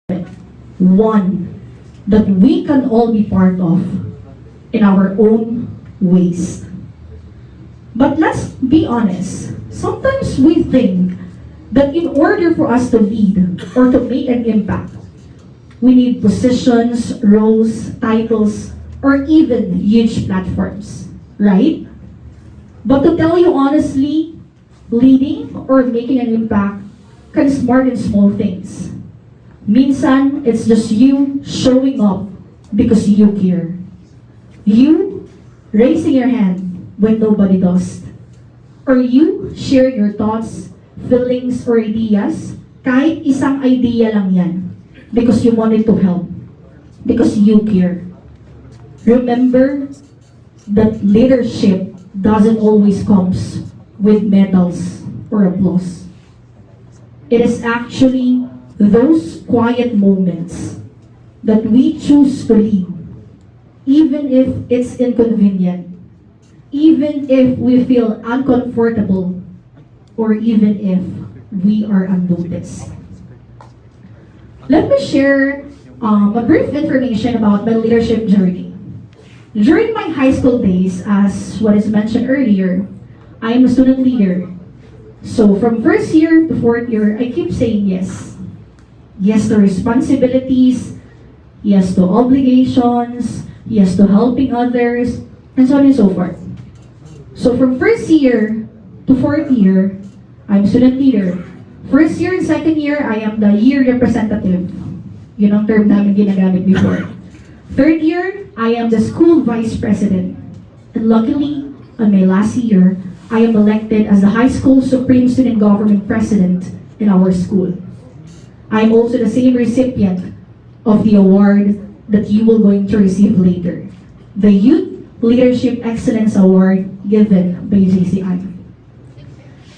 one that we can all be part of in our own ways. But let's be honest, sometimes we think that in order for us to lead or to make an impact, we need positions, roles, titles, or even huge platforms, right? But to tell you honestly, leading or making an impact can start in small things. Minsan, it's just you showing up because you care. You raising your hand when nobody does. Or you sharing your thoughts, feelings, or ideas, kahit isang idea lang yan, because you wanted to help, because you care. Remember that leadership doesn't always comes with medals or applause. It is actually those quiet moments that we choose to lead, even if it's inconvenient, even if we feel uncomfortable, or even if we are unnoticed. Let me share a brief information about my leadership journey. During my high school days, as what is mentioned earlier, I am a student leader. So from first year to fourth year, I keep saying yes. Yes to responsibilities, yes to obligations, yes to helping others, and so on and so forth. So from first year to fourth year, I'm student leader. First year and second year, I am the year representative. Yun ang term namin ginagamit before. Third year, I am the school vice president. And luckily, on my last year, I am elected as the high school supreme student government president in our school. I am also the same recipient of the award that you will going to receive later, the Youth Leadership Excellence Award given by JCIHI.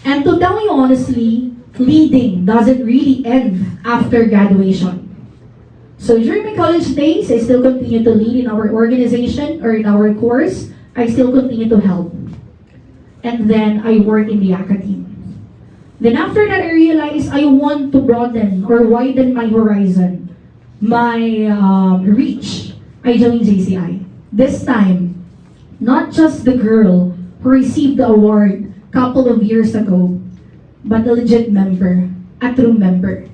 And to tell you honestly, leading doesn't really end after graduation. So during my college days, I still continue to lead in our organization or in our course. I still continue to help. And then I work in the academy. Then after that, I realized I want to broaden or widen my horizon, my reach. I joined JCI. This time, not just the girl who received the award a couple of years ago, but a legit member, a true member.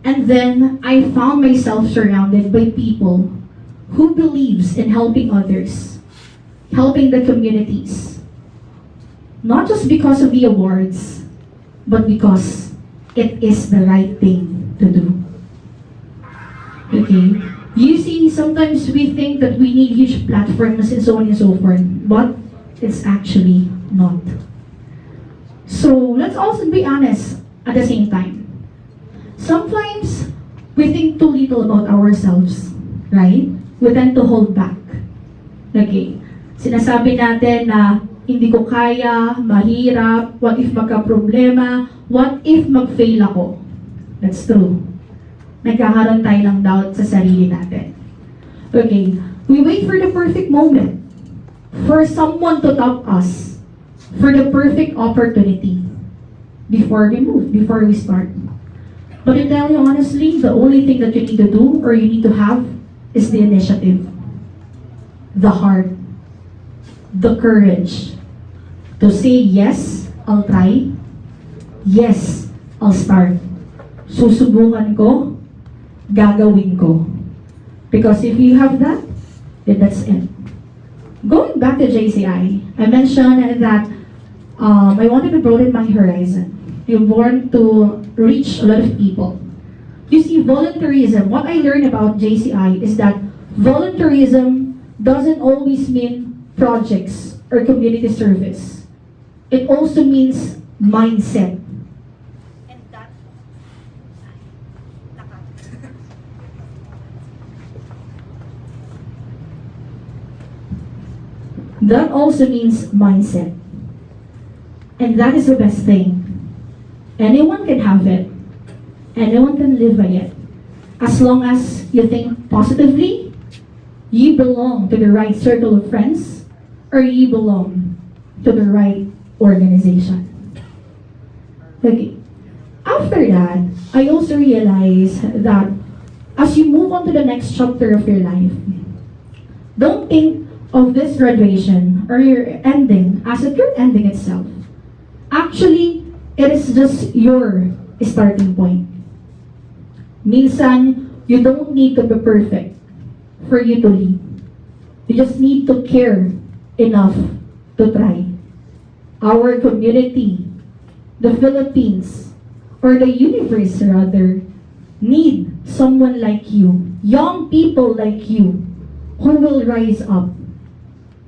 And then I found myself surrounded by people who believes in helping others, helping the communities. Not just because of the awards, but because it is the right thing to do. Okay? You see, sometimes we think that we need huge platforms and so on and so forth, but it's actually not. So, let's also be honest at the same time. Sometimes, we think too little about ourselves, right? We tend to hold back. Okay? Sinasabi natin na hindi ko kaya, mahirap, what if magka-problema, what if mag-fail ako? That's true. Nagkakaroon tayo ng doubt sa sarili natin. Okay, we wait for the perfect moment, for someone to top us, for the perfect opportunity, before we move, before we start. But to tell you honestly, the only thing that you need to do, or you need to have, is the initiative, the heart, the courage, to say, yes, I'll try. Yes, I'll start. Susubukan ko, gagawin ko. Because if you have that, then that's it. Going back to JCI, I mentioned that I wanted to broaden my horizon. I want to reach a lot of people. You see, volunteerism, what I learned about JCI is that volunteerism doesn't always mean projects or community service. It also means mindset. And that also means mindset. And that is the best thing. Anyone can have it. Anyone can live by it. As long as you think positively, you belong to the right circle of friends, or you belong to the right organization. Okay. After that, I also realized that as you move on to the next chapter of your life, don't think of this graduation or your ending as a good ending itself. Actually, it is just your starting point. Minsan, you don't need to be perfect for you to lead. You just need to care enough to try. Our community, the Philippines, or the universe rather, need someone like you, young people like you, who will rise up,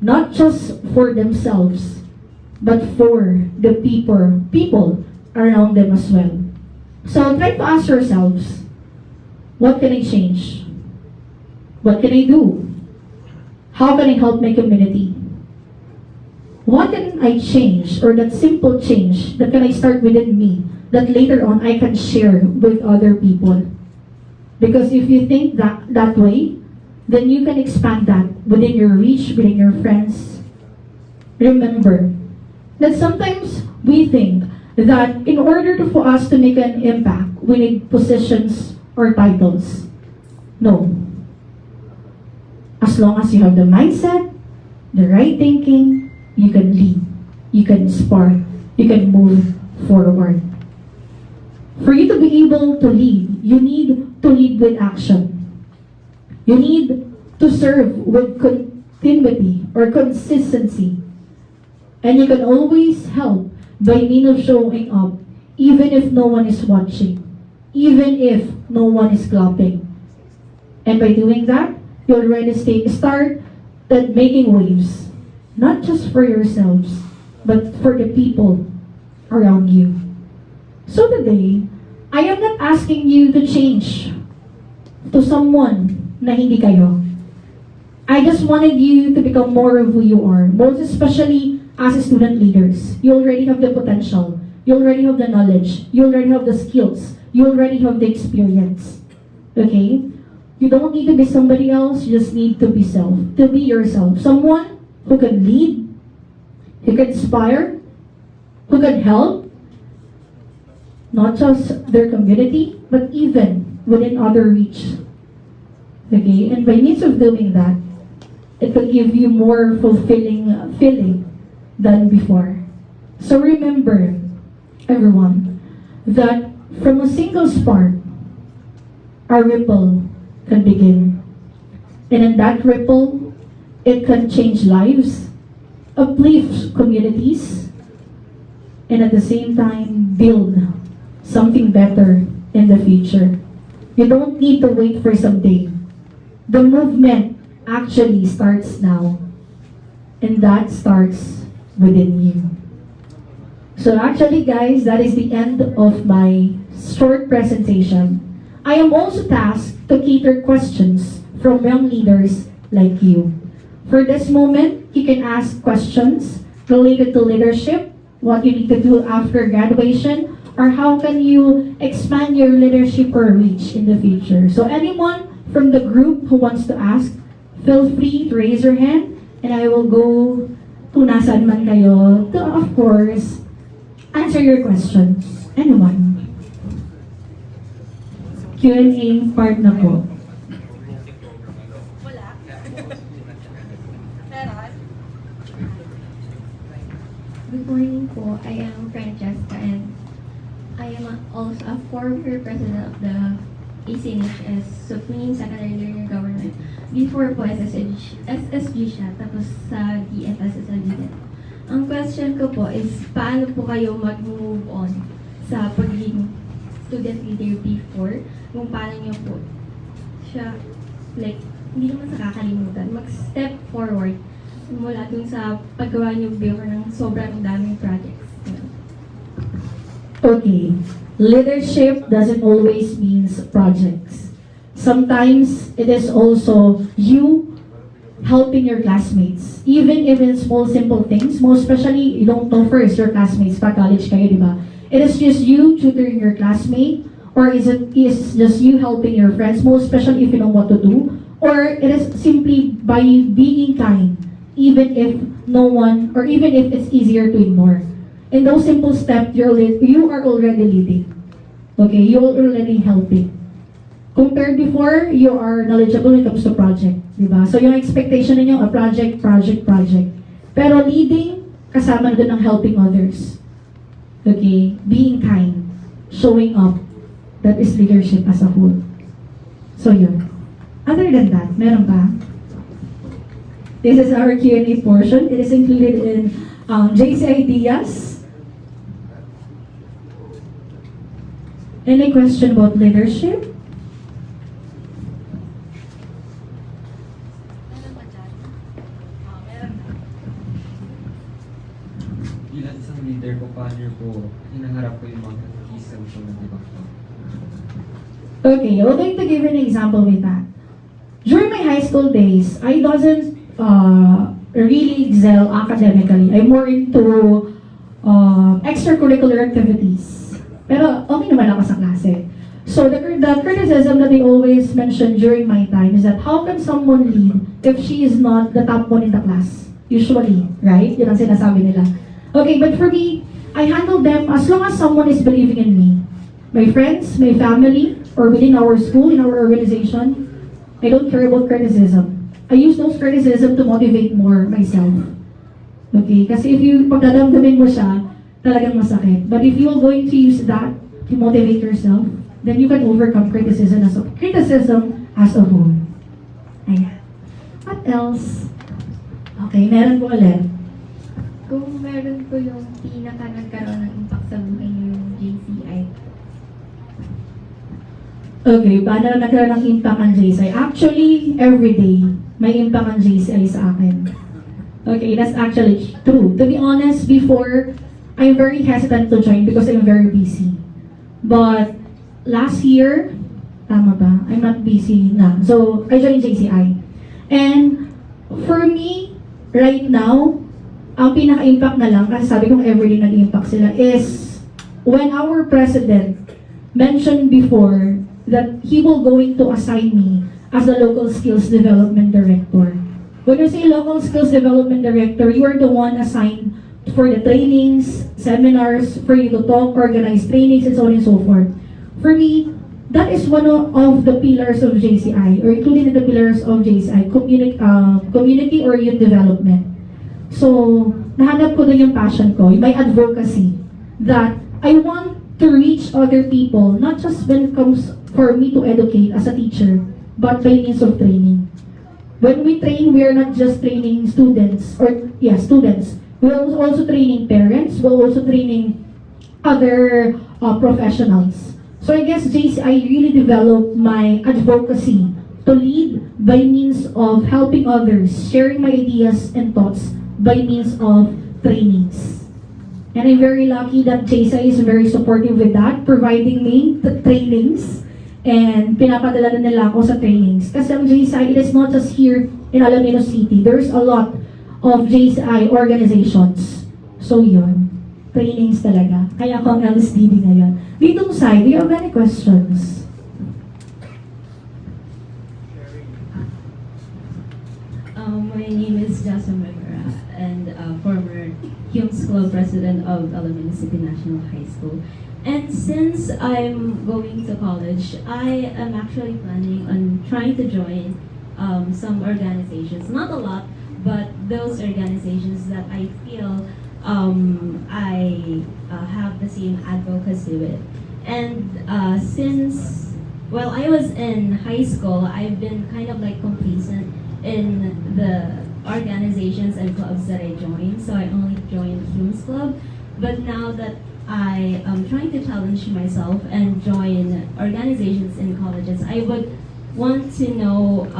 not just for themselves, but for the people around them as well. So try to ask yourselves, what can I change? What can I do? How can I help my community? What can I change, or that simple change that can I start within me that later on I can share with other people? Because if you think that way, then you can expand that within your reach, within your friends. Remember that sometimes we think that in order for us to make an impact, we need positions or titles. No. As long as you have the mindset, the right thinking, you can lead, you can spark, you can move forward. For you to be able to lead, you need to lead with action. You need to serve with continuity or consistency. And you can always help by means of showing up, even if no one is watching, even if no one is clapping. And by doing that, you already start at making waves, not just for yourselves, but for the people around you. So today, I am not asking you to change to someone na hindi kayo. I just wanted you to become more of who you are, most especially as a student leaders. You already have the potential. You already have the knowledge. You already have the skills. You already have the experience. Okay? You don't need to be somebody else. You just need to be to be yourself. Someone who can lead, who can inspire, who can help, not just their community, but even within other reach. Okay? And by means of doing that, it will give you more fulfilling feeling than before. So remember, everyone, that from a single spark, a ripple can begin. And in that ripple, it can change lives, uplift communities, and at the same time, build something better in the future. You don't need to wait for someday. The movement actually starts now, and that starts within you. So actually, guys, that is the end of my short presentation. I am also tasked to cater questions from young leaders like you. For this moment, you can ask questions related to leadership, what you need to do after graduation, or how can you expand your leadership or reach in the future. So anyone from the group who wants to ask, feel free to raise your hand, and I will go to nasan man kayo to, of course, answer your questions. Anyone? Q&A part na po. Wala. Meron? Good morning po. I am Francesca and I am also a former president of the ACNHS, Supreme Secondary Learner Government. Before po, SSG siya, tapos sa DFS sa DDET. Ang question ko po is, paano po kayo mag-move on sa pagiging student leader before? Kung paano niyo po siya, like, hindi naman sa kakalimutan, mag-step forward mula dun sa paggawa niyo before ng sobrang daming projects. Okay. Leadership doesn't always mean projects. Sometimes it is also you helping your classmates. Even if it's small, simple things, most especially, you don't know first your classmates, pa college kayo, di ba? It is just you tutoring your classmate, or is just you helping your friends, most especially if you know what to do, or it is simply by being kind, even if no one, or even if it's easier to ignore. In those simple steps, you are already leading. Okay, you're already helping. Compared before, you are knowledgeable when it comes to project. Diba? So yung expectation ninyo, a project. Pero leading, kasama doon ang helping others. Okay? Being kind. Showing up. That is leadership as a whole. So yun. Other than that, meron pa? This is our Q&A portion. It is included in JCIHI ideas. Any question about leadership? Bilang isang leader ko, paano po hinaharap ko yung mga kisang ko na ibang ko? Okay, we're going to give an example with that. During my high school days, I doesn't really excel academically. I'm more into extracurricular activities. Pero okay naman ako sa klase. So the criticism that they always mention during my time is that how can someone lead if she is not the top one in the class? Usually, right? Yun ang sinasabi nila. Okay, but for me, I handle them as long as someone is believing in me. My friends, my family, or within our school, in our organization, I don't care about criticism. I use those criticism to motivate more myself. Okay? Kasi if you, pagdadamdamin mo siya, talagang masakit. But if you're going to use that to motivate yourself, then you can overcome criticism as a whole. Ayan. What else? Okay, meron po ulit. Kung meron po yung pinaka nagkaroon ng impact sa buhay niyo yung JCI. Okay, paano nagkaroon ng impact ang JCI? Actually, every day, may impact ang JCI sa akin. Okay, that's actually true. To be honest, before, I'm very hesitant to join because I'm very busy. But last year, tama ba? I'm not busy na. So, I joined JCI. And for me, right now, ang pinaka-impact na lang, kasi sabi kong everyday nag-impact sila, is when our president mentioned before that he will going to assign me as the local skills development director. When you say local skills development director, you are the one assigned for the trainings, seminars, for you to talk, organize trainings, and so on and so forth. For me, that is one of the pillars of JCI, or including the pillars of JCI, community or youth development. So, nahanap ko din yung passion ko, my advocacy, that I want to reach other people, not just when it comes for me to educate as a teacher, but by means of training. When we train, we are not just training students, students. We're also training parents, we're also training other professionals. So I guess JCI really developed my advocacy to lead by means of helping others, sharing my ideas and thoughts by means of trainings. And I'm very lucky that JCI is very supportive with that, providing me the trainings, and pinapadala na nila ako sa trainings. Kasi ang JCI, it is not just here in Alaminos City. There's a lot of JCI organizations. So yun, trainings talaga. Kaya ako ang LSDD ngayon. Ditong side, do you have any questions? My name is Jasmine Rivera, and former Humes Club president of Alaminos City National High School. And since I'm going to college, I am actually planning on trying to join some organizations. Not a lot, but those organizations that I feel I have the same advocacy with. And since, well, I was in high school, I've been kind of like complacent in the organizations and clubs that I joined. So I only joined Humes Club. But now that I am trying to challenge myself and join organizations in colleges, I would want to know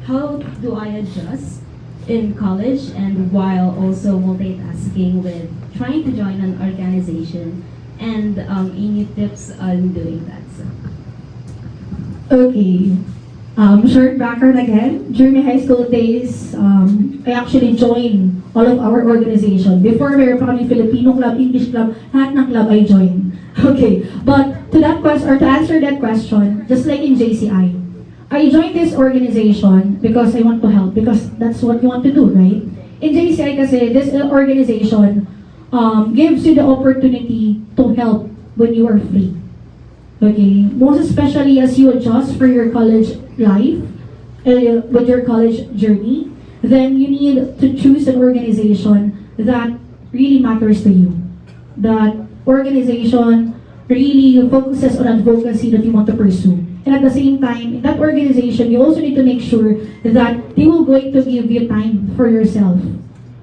how do I adjust in college and while also multitasking with trying to join an organization, and any tips on doing that. So. Okay. Short background again. During my high school days, I actually joined all of our organization. Before, meron pa kami Filipino club, English club, lahat ng club I joined. Okay. But to that question, or to answer that question, just like in JCI, I joined this organization because I want to help, because that's what you want to do, right? In JCI kasi, this organization gives you the opportunity to help when you are free. Okay, most especially as you adjust for your college life, with your college journey, then you need to choose an organization that really matters to you. That organization really focuses on advocacy that you want to pursue. And at the same time, in that organization, you also need to make sure that they will going to give you time for yourself.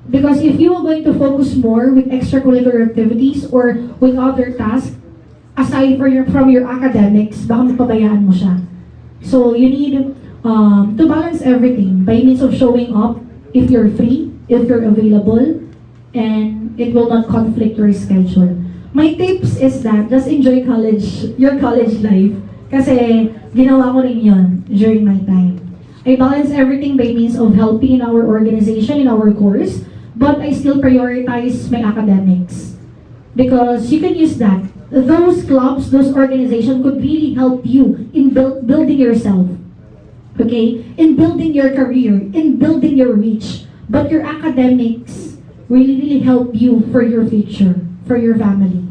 Because if you are going to focus more with extracurricular activities or with other tasks, aside from your academics, baka mapabayaan mo siya. So you need to balance everything by means of showing up if you're free, if you're available, and it will not conflict your schedule. My tips is that just enjoy your college life. Kasi ginawa ko rin yun during my time. I balance everything by means of helping in our organization, in our course, but I still prioritize my academics. Because you can use that. Those clubs, those organizations could really help you in building yourself. Okay? In building your career, in building your reach. But your academics really help you for your future, for your family.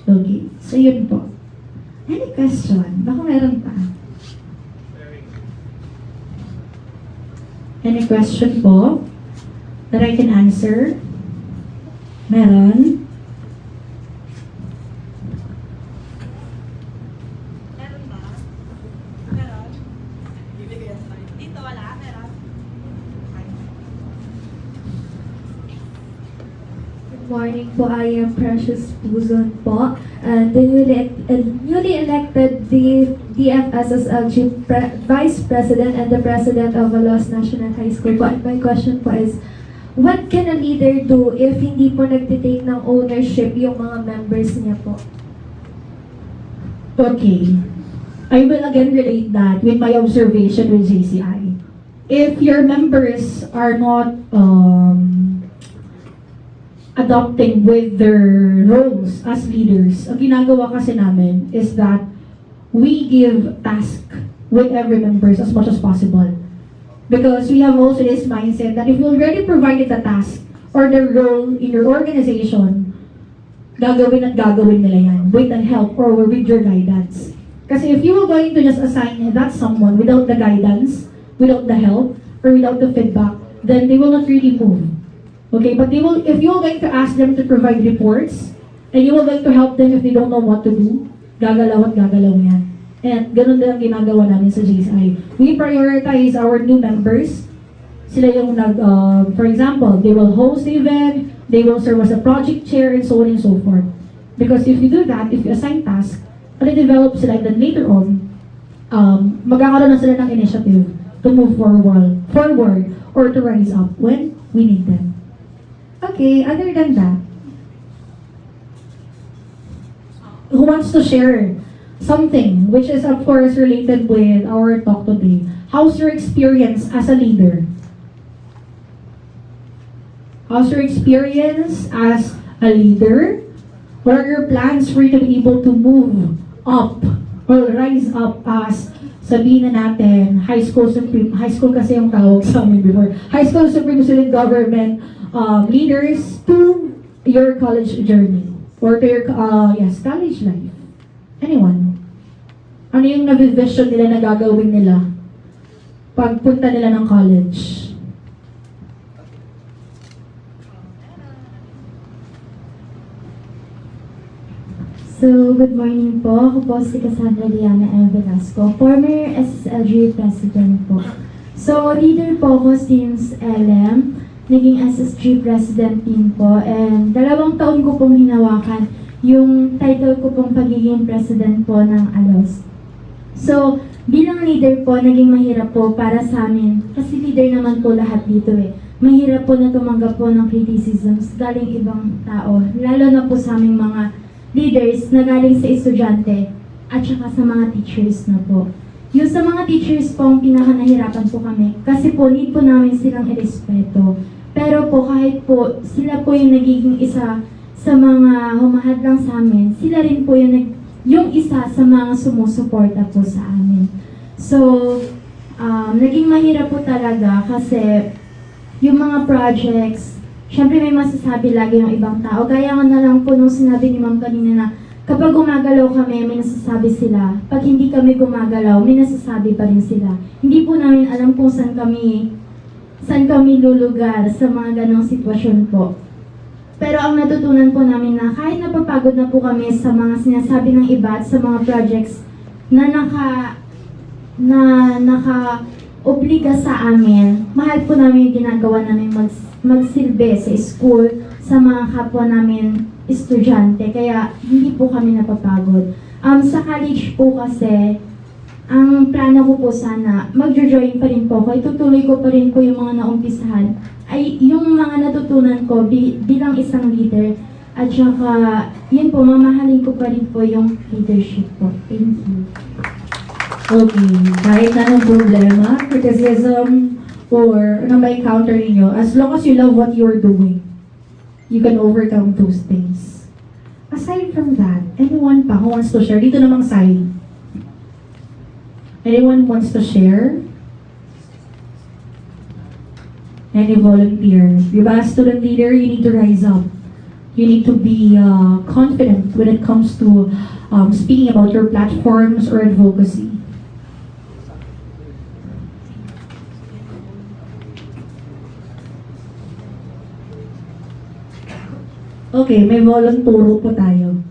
Okay? So yun po. Any question? Baka meron pa. Any question po that I can answer? Meron? Meron ba? Meron? Bibigyan sa akin. Dito wala? Meron? Okay. Good morning po, I am Precious Puzon po, and the newly elected DFS as Vice President and the President of Alos National High School po. And my question po is, what can a leader do if hindi po nagtitake ng ownership yung mga members niya po? Okay. I will again relate that with my observation with JCI. If your members are not adopting with their roles as leaders, ang ginagawa kasi namin is that we give task with every members as much as possible. Because we have also this mindset that if you already provided the task or the role in your organization, gagawin at gagawin nila yan with the help or with your guidance. Kasi if you were going to just assign that someone without the guidance, without the help, or without the feedback, then they will not really move. Okay, but if you are going to ask them to provide reports, and you are going to help them if they don't know what to do, gagalaw at gagalaw yan. And ganun din ang ginagawa namin sa JCI. We prioritize our new members. Sila yung for example, they will host the event, they will serve as a project chair, and so on and so forth. Because if you do that, if you assign tasks, develop sila, and then later on, magkakaroon na sila ng initiative to move forward, or to rise up when we need them. Okay, other than that, who wants to share something which is of course related with our talk today? How's your experience as a leader? How's your experience as a leader? What are your plans for you to be able to move up or rise up as, sabihin na natin, high school kasi yung tawag sa amin before, high school Supreme Student Government leaders to your college journey or to your college life? Anyone? Ano yung nabivision nila na gagawin nila pagpunta nila ng college? So, good morning po. Ako po si Cassandra Liana M. Velasco, former SSLG President po. So, leader po ako since LM, naging SSG President din po, and 2 taon ko pong hinawakan yung title ko pong pagiging President po ng ALOS. So, bilang leader po, naging mahirap po para sa amin, kasi leader naman po lahat dito eh. Mahirap po na tumanggap po ng criticisms galing ibang tao, lalo na po sa aming mga leaders na galing sa estudyante at saka sa mga teachers na po. Yung sa mga teachers po, ang pinakanahirapan po kami kasi po need po namin silang irespeto. Pero po kahit po sila po yung nagiging isa sa mga humahadlang sa amin, sila rin po yung isa sa mga sumusuporta po sa amin. So, naging mahirap po talaga kasi yung mga projects, syempre may masasabi lagi ng ibang tao. Gaya nga na lang po nung sinabi ni Ma'am kanina na kapag gumagalaw kami, may nasasabi sila. Pag hindi kami gumagalaw, may nasasabi pa rin sila. Hindi po namin alam kung saan kami lulugar sa mga ganong sitwasyon po. Pero ang natutunan po namin na kahit napapagod na po kami sa mga sinasabi ng iba at sa mga projects na naka-obliga sa amin, mahal po namin yung ginagawa namin magsilbi sa school, sa mga kapwa namin estudyante. Kaya hindi po kami napapagod. Sa college po kasi, ang plano ko po sana, magjo-join pa rin po ako. Itutuloy ko pa rin po yung mga naumpisahan. Ay yung mga natutunan ko bilang isang leader. At saka, yun po, mamahalin ko pa rin po yung leadership po. Thank you. Okay, kahit anong problema, criticism, or ano ba encounter ninyo, as long as you love what you're doing, you can overcome those things. Aside from that, anyone pa who wants to share? Dito namang side. Anyone wants to share? Any volunteer? Diba, as student leader, you need to rise up. You need to be confident when it comes to speaking about your platforms or advocacy. Okay, may volunturo po tayo.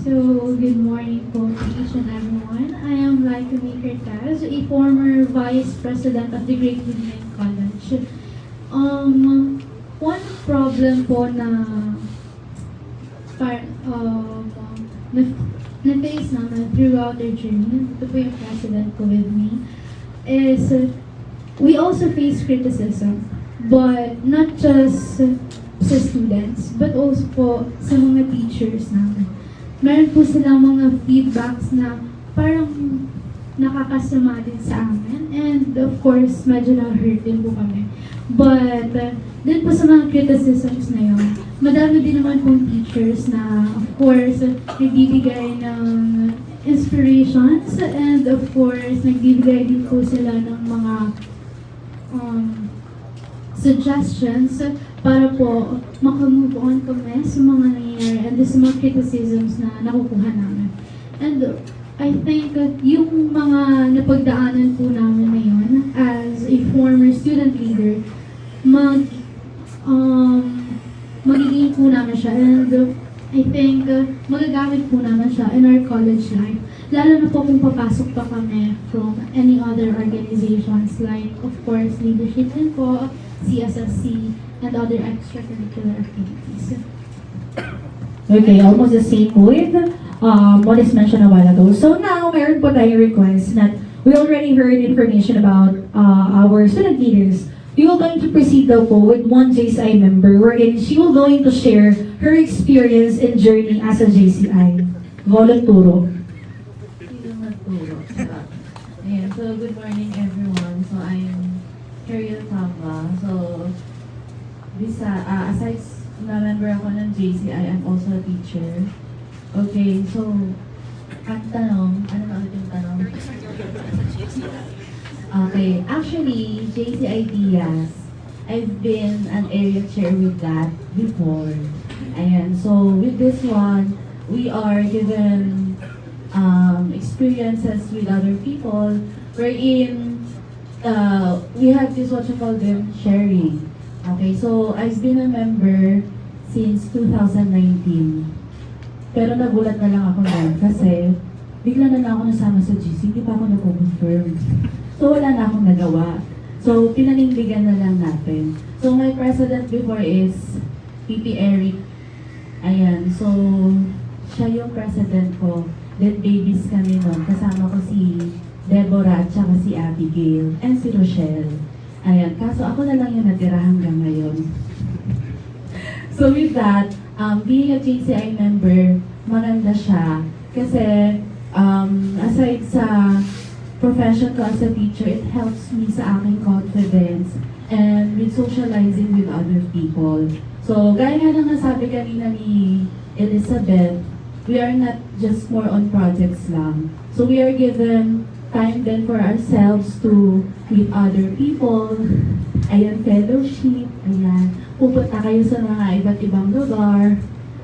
So, good morning po to each and everyone. I am Laika Cortez, a former Vice President of the Great Woodland College. One problem po na-face namin throughout our journey, ito po yung president ko with me, is we also face criticism, but not just sa students, but also po sa mga teachers namin. Meron po silang mga feedbacks na parang nakakasama din sa amin. And of course, medyo na-hurt din po kami. But, din po sa mga criticisms na yun, madami din naman pong teachers na, of course, nagbibigay ng inspirations and of course, nagbibigay din po sila ng mga suggestions para po makamove on kami sa mga nangyayari and sa mga criticisms na nakukuha namin. And I think yung mga napagdaanan po namin ngayon as a former student leader, magiging po namin siya and I think magagamit po namin siya in our college life. Lalo na po kung papasok pa kami from any other organizations like, of course, leadership din po, CSSC, and other extracurricular activities. Okay, almost the same with what is mentioned a while ago. So now, meron po tayong request that we already heard information about our student leaders. We will going to proceed daw po with one JCI member wherein she will going to share her experience and journey as a JCI. Volunturo. Ayan, so good morning everyone. So I'm Carriel Tamba. So aside na member ako ng JCI, I'm also a teacher. Okay, so ang tanong, ano na ulit yung tanong? Okay, actually, JCI Diaz, I've been an area chair with that before. Ayan, so with this one, we are given experiences with other people wherein we have this what you call them sharing. Okay, so I've been a member since 2019. Pero nagulat na lang ako doon kasi bigla na lang ako nasama sa GC, hindi pa ako nag-confirm. So wala na akong nagawa. So pinanindigan na lang natin. So my president before is PP Eric. Ayan, so siya yung president ko. Then babies kami noon. Kasama ko si Deborah at saka si Abigail and si Rochelle. Ayan, kaso ako na lang yung natira hanggang ngayon. So with that, being a JCI member, maganda siya. Kasi aside sa profession ko as a teacher, it helps me sa aking confidence and with socializing with other people. So gaya nga ng nasabi kanina ni Elizabeth, we are not just more on projects lang. So we are given time then for ourselves to meet other people. Ayan, fellowship. Ayan, pupunta kayo sa mga iba't ibang lugar.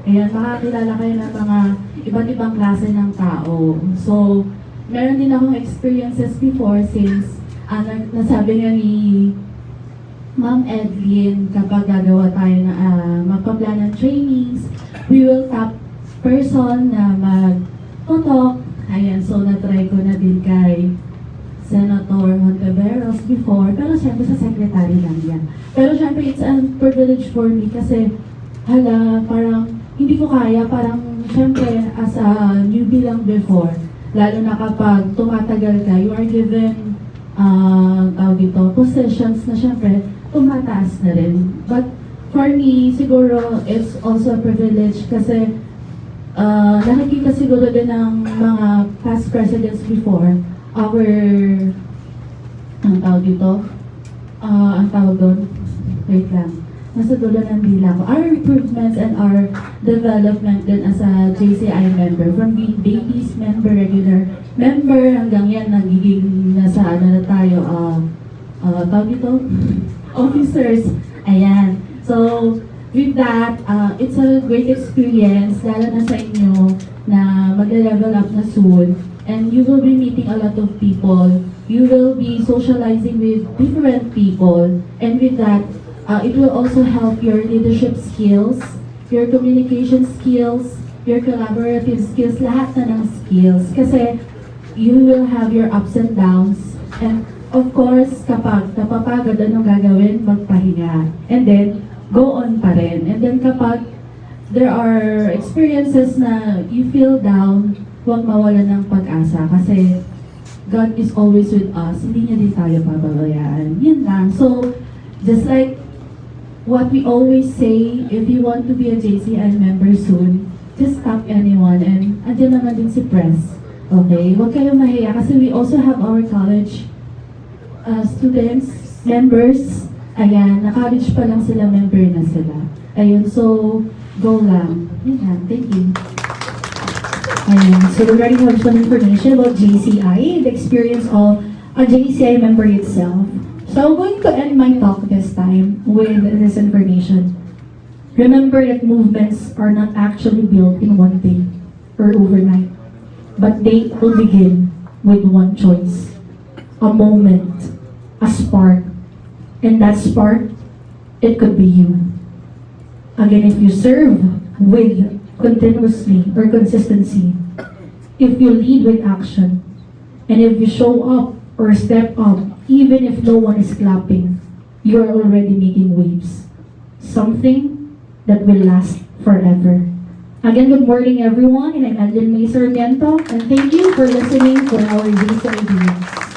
Ayan, makakilala kayo ng mga iba't ibang klase ng tao. So, meron din akong experiences before since nasabi nga ni Ma'am Edlyn, kapag gagawa tayo na magpa-plan ng trainings, we will tap person na mag-talk. Ayan, so na-try ko na din kay Senator Monteveros before, pero syempre sa secretary lang yan. Pero syempre it's a privilege for me kasi parang hindi ko kaya, parang syempre as a newbie lang before, lalo na kapag tumatagal ka, you are given positions na syempre tumataas na rin. But for me, siguro it's also a privilege kasi nakikita siguro din ng mga past presidents before, ang tawag doon, wait lang, nasa dulo ng dila ko, our improvements and our development din as a JCI member, from being babies member, regular member, hanggang yan, nagiging nasa na tayo, officers, ayan. So, with that, it's a great experience, lalo na sa inyo, na mag-level up na soon. And you will be meeting a lot of people. You will be socializing with different people. And with that, it will also help your leadership skills, your communication skills, your collaborative skills, lahat na ng skills. Kasi you will have your ups and downs. And of course, kapag napapagod, anong gagawin? Magpahinga. And then, go on pa rin. And then kapag there are experiences na you feel down, huwag mawala ng pag-asa kasi God is always with us. Hindi niya din tayo pababayaan. Yun lang. So, just like what we always say, if you want to be a JCI member soon, just stop anyone. And andyan naman din si Press. Okay? Huwag kayong mahiya kasi we also have our college students, members. Ayan, na-college pa lang sila, member na sila. Ayun, so, go lang. Yan, thank you. Ayan, so we already have some information about JCI, the experience of a JCI member itself. So I'm going to end my talk this time with this information. Remember that movements are not actually built in one day or overnight, but they will begin with one choice, a moment, a spark. And that spark, it could be you. Again, if you serve with continuously or consistency, if you lead with action, and if you show up or step up, even if no one is clapping, you are already making waves. Something that will last forever. Again, good morning everyone, and I'm Edlyn Sarmiento, and thank you for listening for our JCIHI.